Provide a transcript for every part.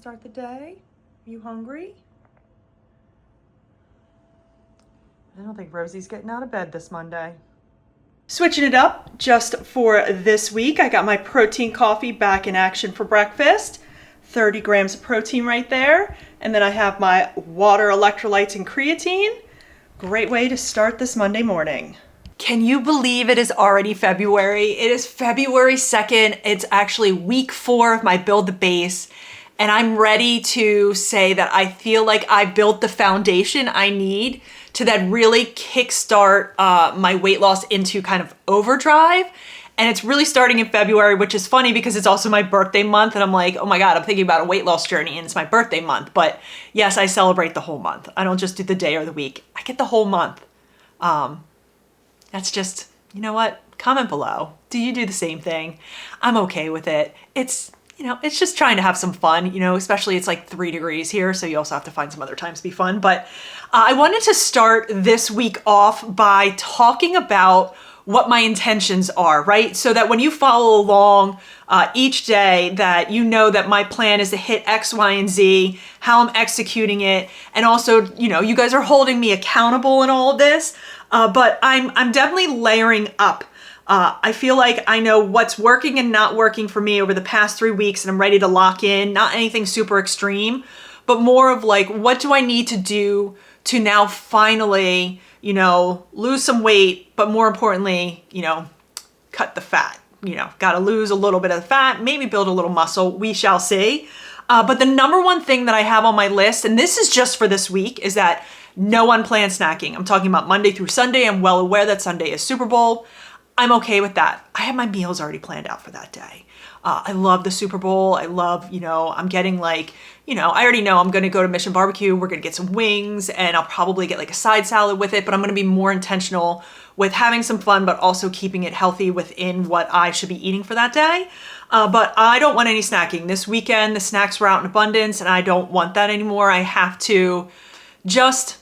start the day? Are you hungry? I don't think Rosie's getting out of bed this Monday. Switching it up just for this week, I got my protein coffee back in action for breakfast. 30 grams of protein right there. And then I have my water, electrolytes, and creatine. Great way to start this Monday morning. Can you believe it is already February? It is February 2nd. It's actually week 4 of my Build the Base. And I'm ready to say that I feel like I built the foundation I need to then really kickstart my weight loss into kind of overdrive. And it's really starting in February, which is funny because it's also my birthday month. And I'm like, oh my God, I'm thinking about a weight loss journey and it's my birthday month. But yes, I celebrate the whole month. I don't just do the day or the week. I get the whole month. That's just, you know what? Comment below. Do you do the same thing? I'm okay with it. It's just trying to have some fun, especially it's like 3 degrees here. So you also have to find some other times to be fun. But I wanted to start this week off by talking about what my intentions are, right? So that when you follow along each day, that you know that my plan is to hit X, Y, and Z, how I'm executing it. And also, you guys are holding me accountable in all of this. But I'm definitely layering up. I feel like I know what's working and not working for me over the past 3 weeks, and I'm ready to lock in, not anything super extreme, but more of like, what do I need to do to now finally, lose some weight, but more importantly, cut the fat. Got to lose a little bit of the fat, maybe build a little muscle. We shall see. But the number one thing that I have on my list, and this is just for this week, is that no unplanned snacking. I'm talking about Monday through Sunday. I'm well aware that Sunday is Super Bowl. I'm okay with that. I have my meals already planned out for that day. I love the Super Bowl. I love, I'm getting I already know I'm going to go to Mission Barbecue. We're going to get some wings and I'll probably get like a side salad with it, but I'm going to be more intentional with having some fun, but also keeping it healthy within what I should be eating for that day. But I don't want any snacking. This weekend, the snacks were out in abundance and I don't want that anymore. I have to just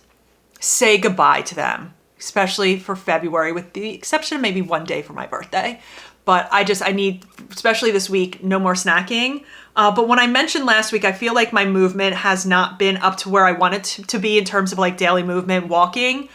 say goodbye to them, especially for February, with the exception of maybe one day for my birthday. But I need, especially this week, no more snacking. But when I mentioned last week, I feel like my movement has not been up to where I want it to be in terms of like daily movement, walking.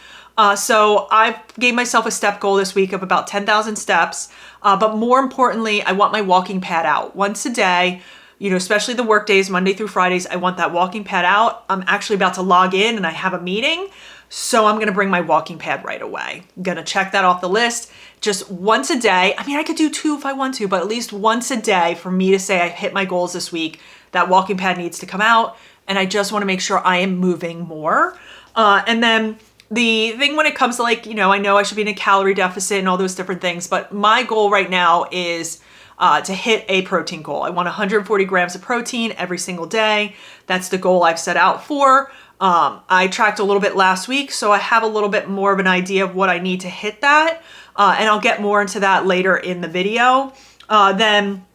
So I gave myself a step goal this week of about 10,000 steps. But more importantly, I want my walking pad out once a day. Especially the work days, Monday through Fridays, I want that walking pad out. I'm actually about to log in and I have a meeting. So I'm going to bring my walking pad right away. I'm going to check that off the list just once a day. I mean, I could do 2 if I want to, but at least once a day for me to say I hit my goals this week, that walking pad needs to come out. And I just want to make sure I am moving more. And then the thing when it comes to I know I should be in a calorie deficit and all those different things, but my goal right now is to hit a protein goal. I want 140 grams of protein every single day. That's the goal I've set out for. I tracked a little bit last week, so I have a little bit more of an idea of what I need to hit that. And I'll get more into that later in the video. Then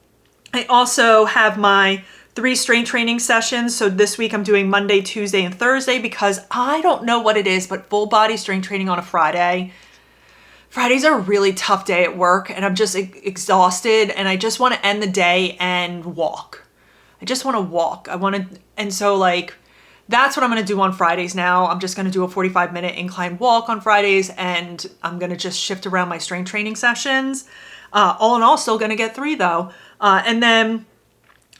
I also have my 3 strength training sessions. So this week I'm doing Monday, Tuesday, and Thursday because I don't know what it is, but full body strength training on a Friday. Fridays are a really tough day at work and I'm just exhausted and I just want to end the day and walk. I just want to walk. That's what I'm going to do on Fridays now. I'm just going to do a 45-minute incline walk on Fridays and I'm going to just shift around my strength training sessions. All in all, still going to get 3 though. And then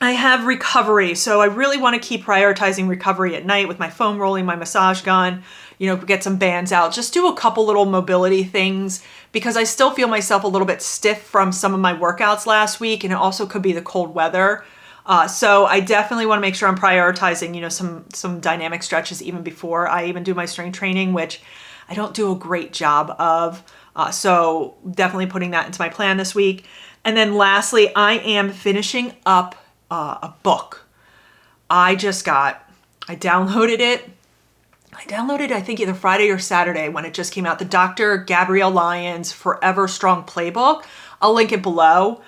I have recovery. So I really want to keep prioritizing recovery at night with my foam rolling, my massage gun, get some bands out, just do a couple little mobility things because I still feel myself a little bit stiff from some of my workouts last week. And it also could be the cold weather. So I definitely want to make sure I'm prioritizing, some dynamic stretches even before I even do my strength training, which I don't do a great job of. So definitely putting that into my plan this week. And then lastly, I am finishing up a book. I downloaded it. I think either Friday or Saturday when it just came out. The Dr. Gabrielle Lyons Forever Strong Playbook. I'll link it below.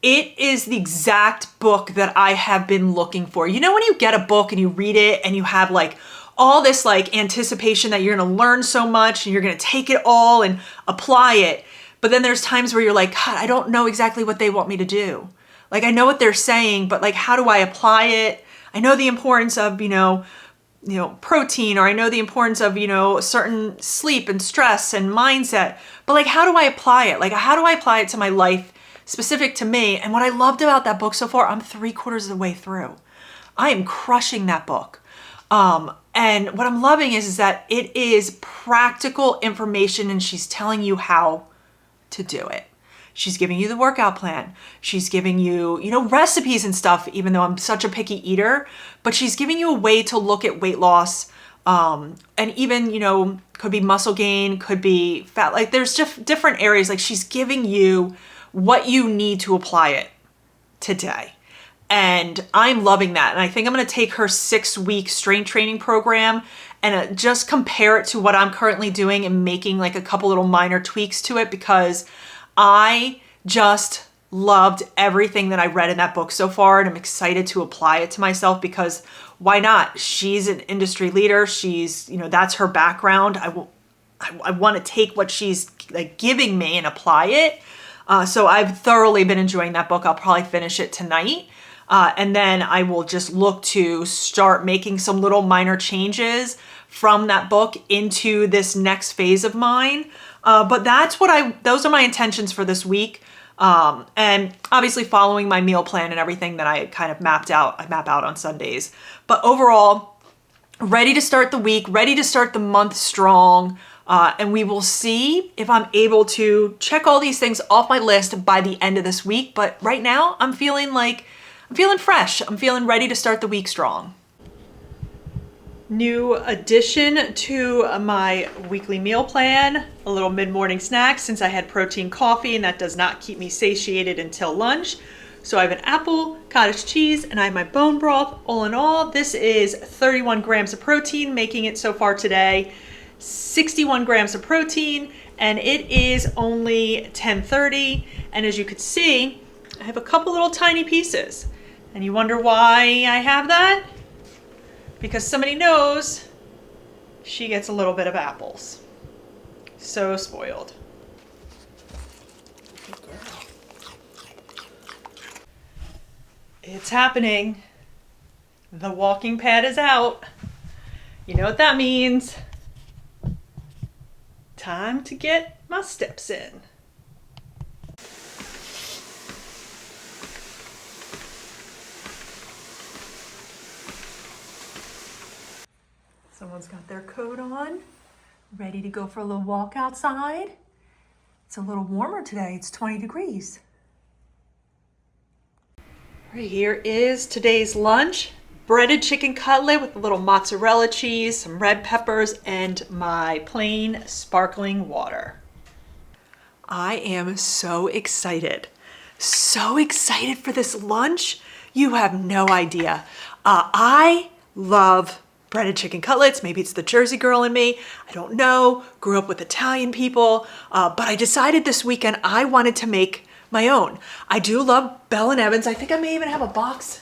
It is the exact book that I have been looking for. When you get a book and you read it and you have all this anticipation that you're going to learn so much and you're going to take it all and apply it. But then there's times where you're like, God, I don't know exactly what they want me to do. I know what they're saying, but how do I apply it? I know the importance of, protein, or I know the importance of, certain sleep and stress and mindset, but like, how do I apply it? Like, how do I apply it to my life specific to me? And what I loved about that book so far, I'm 3/4 of the way through. I am crushing that book. And what I'm loving is that it is practical information, and she's telling you how to do it. She's giving you the workout plan. She's giving you, recipes and stuff, even though I'm such a picky eater, but she's giving you a way to look at weight loss. And even, could be muscle gain, could be fat, like there's just different areas. Like she's giving you what you need to apply it today. And I'm loving that. And I think I'm going to take her 6-week strength training program and just compare it to what I'm currently doing and making like a couple little minor tweaks to it, because I just loved everything that I read in that book so far. And I'm excited to apply it to myself, because why not? She's an industry leader. She's, that's her background. I want to take what she's like giving me and apply it. So I've thoroughly been enjoying that book. I'll probably finish it tonight. And then I will just look to start making some little minor changes from that book into this next phase of mine. But those are my intentions for this week. And obviously following my meal plan and everything that I kind of map out on Sundays. But overall, ready to start the week, ready to start the month strong. And we will see if I'm able to check all these things off my list by the end of this week. But right now I'm feeling fresh. I'm feeling ready to start the week strong. New addition to my weekly meal plan, a little mid-morning snack, since I had protein coffee and that does not keep me satiated until lunch. So I have an apple, cottage cheese, and I have my bone broth. All in all, this is 31 grams of protein, making it so far today 61 grams of protein, and it is only 10:30. And as you could see, I have a couple little tiny pieces. And you wonder why I have that? Because somebody knows she gets a little bit of apples. So spoiled. Good girl. It's happening. The walking pad is out. You know what that means. Time to get my steps in. Someone's got their coat on, ready to go for a little walk outside. It's a little warmer today. It's 20 degrees. Right, here is today's lunch. Breaded chicken cutlet with a little mozzarella cheese, some red peppers, and my plain sparkling water. I am so excited. So excited for this lunch. You have no idea. I love breaded chicken cutlets. Maybe it's the Jersey girl in me. I don't know. Grew up with Italian people. But I decided this weekend I wanted to make my own. I do love Bell & Evans. I think I may even have a box.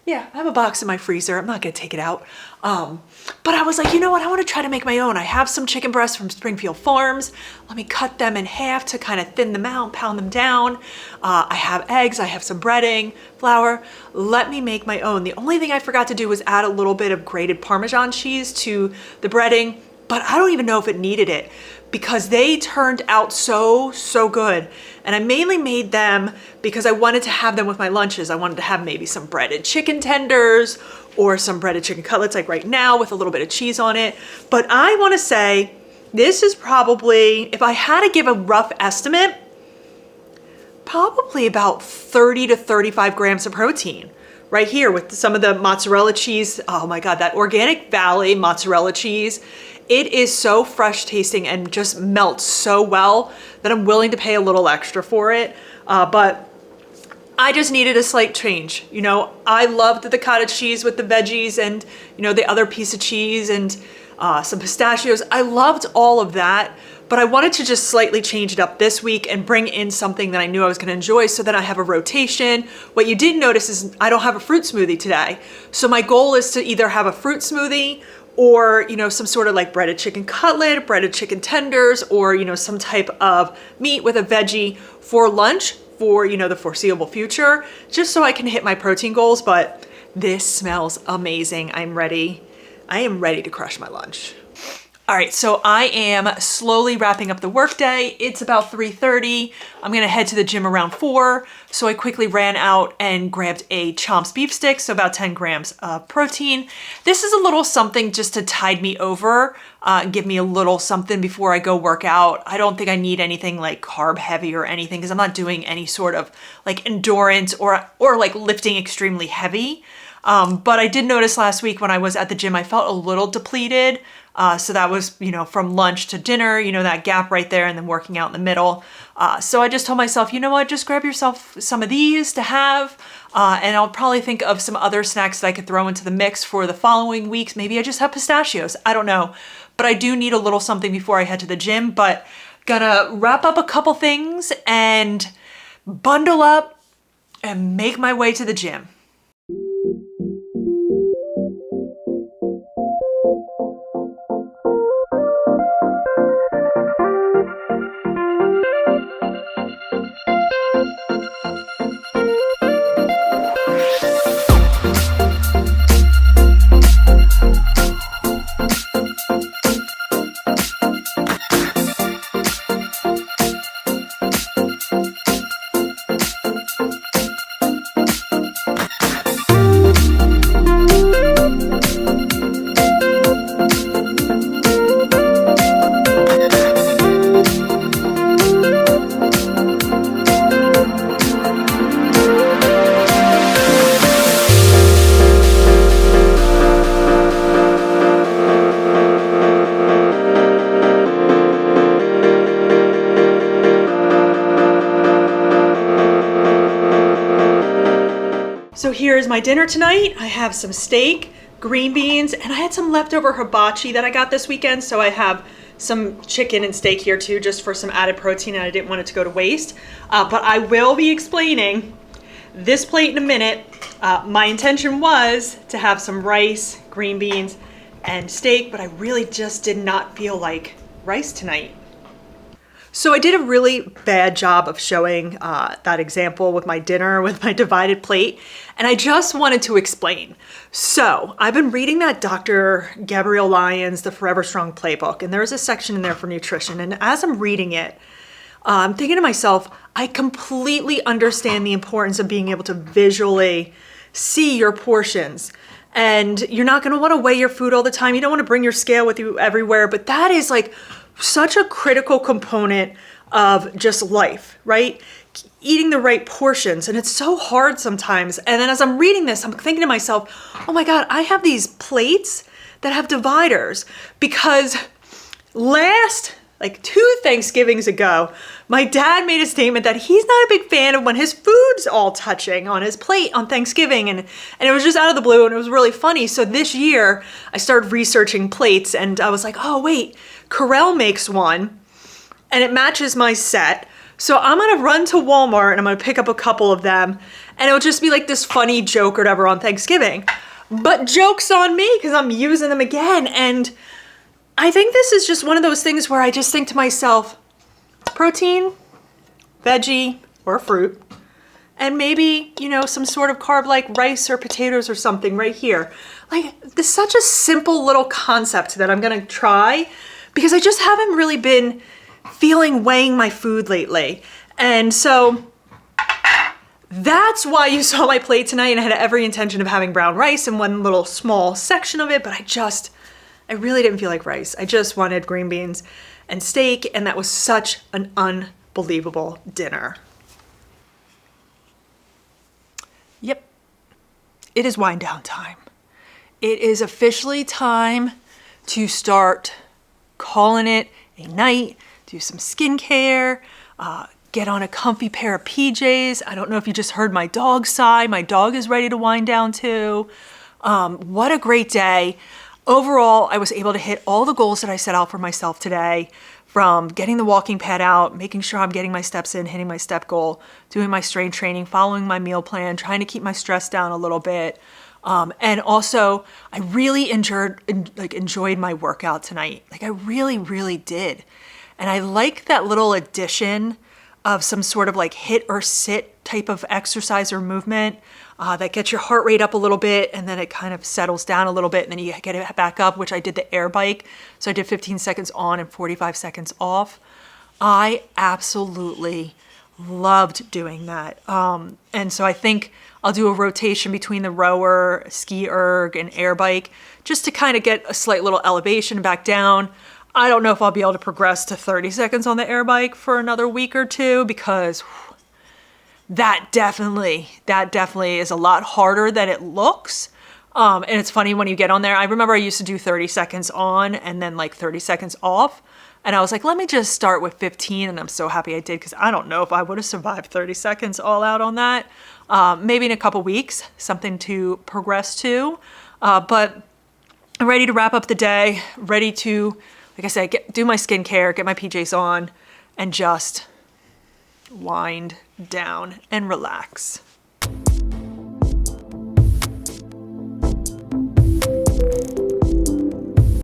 Yeah, I have a box in my freezer. I'm not going to take it out. But I was like, you know what? I want to try to make my own. I have some chicken breasts from Springfield Farms. Let me cut them in half to kind of thin them out, pound them down. I have eggs. I have some breading, flour. Let me make my own. The only thing I forgot to do was add a little bit of grated Parmesan cheese to the breading, but I don't even know if it needed it because they turned out so good. And I mainly made them because I wanted to have them with my lunches. I wanted to have maybe some breaded chicken tenders or some breaded chicken cutlets like right now with a little bit of cheese on it. But I want to say this is probably, if I had to give a rough estimate, probably about 30 to 35 grams of protein right here with some of the mozzarella cheese. Oh my God, that Organic Valley mozzarella cheese. It is so fresh tasting and just melts so well that I'm willing to pay a little extra for it. But I just needed a slight change. You know, I loved the cottage cheese with the veggies and, you know, the other piece of cheese and some pistachios. I loved all of that, but I wanted to just slightly change it up this week and bring in something that I knew I was going to enjoy so that I have a rotation. What you did notice is I don't have a fruit smoothie today. So my goal is to either have a fruit smoothie or, you know, some sort of like breaded chicken cutlet, breaded chicken tenders, or, you know, some type of meat with a veggie for lunch for, you know, the foreseeable future, just so I can hit my protein goals. But This smells amazing. I'm ready. I am ready to crush my lunch. All right, so I am slowly wrapping up the workday. It's about 3:30. I'm gonna head to the gym around 4. So I quickly ran out and grabbed a Chomps beef stick, so about 10 grams of protein. This is a little something just to tide me over, give me a little something before I go work out. I don't think I need anything like carb heavy or anything because I'm not doing any sort of like endurance or like lifting extremely heavy. But I did notice last week when I was at the gym, I felt a little depleted. So that was, from lunch to dinner, that gap right there and then working out in the middle. So I just told myself, you know what, just grab yourself some of these to have. And I'll probably think of some other snacks that I could throw into the mix for the following weeks. Maybe I just have pistachios. I don't know. But I do need a little something before I head to the gym. But gonna wrap up a couple things and bundle up and make my way to the gym. So here's my dinner tonight. I have some steak, green beans, and I had some leftover hibachi that I got this weekend. So I have some chicken and steak here too, just for some added protein, and I didn't want it to go to waste. But I will be explaining this plate in a minute. My intention was to have some rice, green beans, and steak, but I really just did not feel like rice tonight. So I did a really bad job of showing that example with my dinner, with my divided plate, and I just wanted to explain. So I've been reading that Dr. Gabrielle Lyons, the Forever Strong Playbook, and there's a section in there for nutrition, and as I'm reading it, I'm thinking to myself, I completely understand the importance of being able to visually see your portions. And you're not gonna wanna weigh your food all the time. You don't wanna bring your scale with you everywhere, but that is like such a critical component of just life, right? Eating the right portions. And it's so hard sometimes. And then as I'm reading this, I'm thinking to myself, oh my God, I have these plates that have dividers because last, like 2 Thanksgivings ago, my dad made a statement that he's not a big fan of when his food's all touching on his plate on Thanksgiving. And it was just out of the blue and it was really funny. So this year I started researching plates and I was like, oh wait, Corel makes one and it matches my set. So I'm gonna run to Walmart and I'm gonna pick up a couple of them and it'll just be like this funny joke or whatever on Thanksgiving. But joke's on me because I'm using them again. And I think this is just one of those things where I just think to myself, protein, veggie, or fruit, and maybe, some sort of carb like rice or potatoes or something right here. Like, this is such a simple little concept that I'm gonna try because I just haven't really been feeling weighing my food lately. And so that's why you saw my plate tonight, and I had every intention of having brown rice in one little small section of it, but I really didn't feel like rice. I just wanted green beans and steak, and that was such an unbelievable dinner. Yep, it is wind down time. It is officially time to start calling it a night, do some skincare, get on a comfy pair of PJs. I don't know if you just heard my dog sigh. My dog is ready to wind down too. What a great day. Overall, I was able to hit all the goals that I set out for myself today, from getting the walking pad out, making sure I'm getting my steps in, hitting my step goal, doing my strength training, following my meal plan, trying to keep my stress down a little bit. And also, I really enjoyed my workout tonight. Like I really, really did. And I like that little addition of some sort of like hit or sit type of exercise or movement that gets your heart rate up a little bit, and then it kind of settles down a little bit, and then you get it back up, which I did the air bike. So I did 15 seconds on and 45 seconds off. I absolutely loved doing that. And so I think I'll do a rotation between the rower, ski erg, and air bike just to kind of get a slight little elevation back down. I don't know if I'll be able to progress to 30 seconds on the air bike for another week or two, because that definitely is a lot harder than it looks. And it's funny when you get on there. I remember I used to do 30 seconds on and then like 30 seconds off. And I was like, let me just start with 15. And I'm so happy I did, because I don't know if I would have survived 30 seconds all out on that. Maybe in a couple weeks, something to progress to. But I'm ready to wrap up the day, ready to, like I said, do my skincare, get my PJs on, and just wind down and relax.